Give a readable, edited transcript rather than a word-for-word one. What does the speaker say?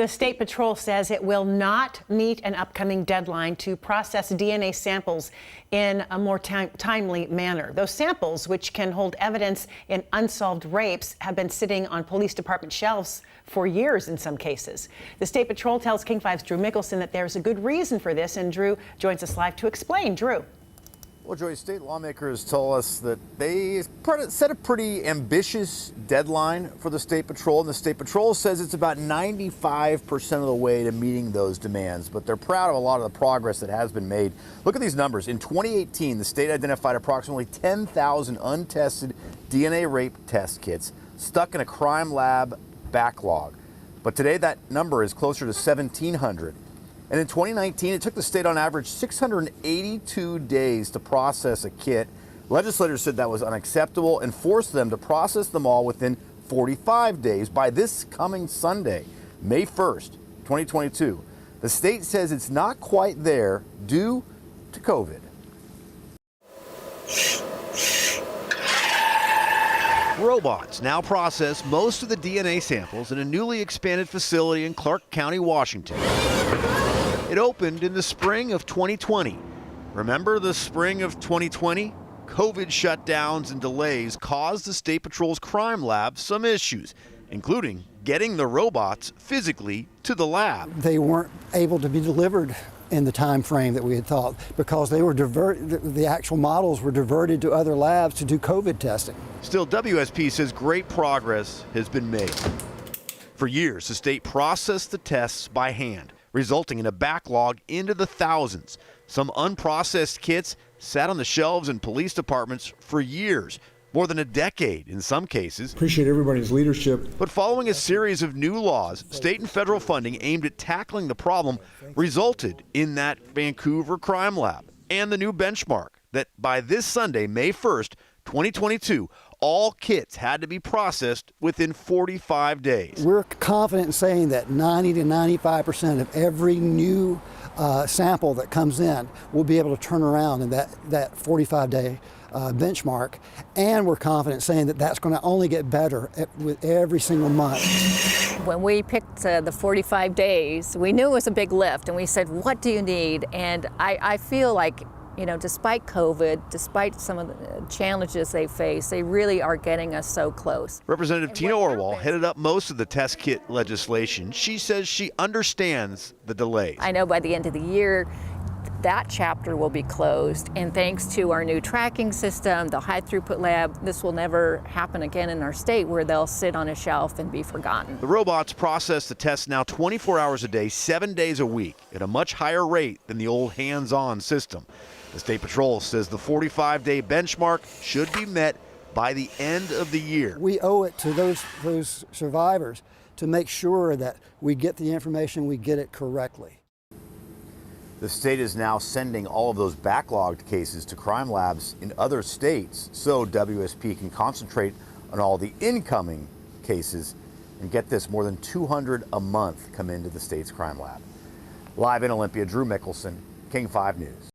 The State Patrol says it will not meet an upcoming deadline to process DNA samples in a more timely manner. Those samples, which can hold evidence in unsolved rapes, have been sitting on police department shelves for years in some cases. The State Patrol tells King 5's Drew Mickelson that there's a good reason for this, and Drew joins us live to explain. Drew. Well, Joy, state lawmakers told us that they set a pretty ambitious deadline for the State Patrol, and the State Patrol says it's about 95% of the way to meeting those demands, but they're proud of a lot of the progress that has been made. Look at these numbers. In 2018, the state identified approximately 10,000 untested DNA rape test kits stuck in a crime lab backlog, but today that number is closer to 1,700. And in 2019, it took the state on average 682 days to process a kit. Legislators said that was unacceptable and forced them to process them all within 45 days by this coming Sunday, May 1st, 2022. The state says it's not quite there due to COVID. Robots now process most of the DNA samples in a newly expanded facility in Clark County, Washington. It opened in the spring of 2020. Remember the spring of 2020? COVID shutdowns and delays caused the State Patrol's crime lab some issues, including getting the robots physically to the lab. They weren't able to be delivered in the time frame that we had thought because they were the actual models were diverted to other labs to do COVID testing. Still, WSP says great progress has been made. For years, the state processed the tests by hand, resulting in a backlog into the thousands. Some unprocessed kits sat on the shelves in police departments for years, more than a decade in some cases. Appreciate everybody's leadership. But following a series of new laws, state and federal funding aimed at tackling the problem resulted in that Vancouver crime lab and the new benchmark that by this Sunday, May 1st, 2022, all kits had to be processed within 45 days. We're confident in saying that 90 to 95% of every new sample that comes in will be able to turn around in that 45-day benchmark, and we're confident saying that that's going to only get better with every single month. When we picked the 45 days, we knew it was a big lift, and we said, what do you need? And I feel like, you know, despite COVID, despite some of the challenges they face, they really are getting us so close. Representative Tina Orwell headed up most of the test kit legislation. She says she understands the delays. I know by the end of the year, that chapter will be closed, and thanks to our new tracking system, the high throughput lab, this will never happen again in our state where they'll sit on a shelf and be forgotten. The robots process the tests now 24 hours a day, 7 days a week, at a much higher rate than the old hands-on system. The State Patrol says the 45-day benchmark should be met by the end of the year. We owe it to those survivors to make sure that we get the information, we get it correctly. The state is now sending all of those backlogged cases to crime labs in other states so WSP can concentrate on all the incoming cases. And get this, more than 200 a month come into the state's crime lab. Live in Olympia, Drew Mickelson, King 5 News.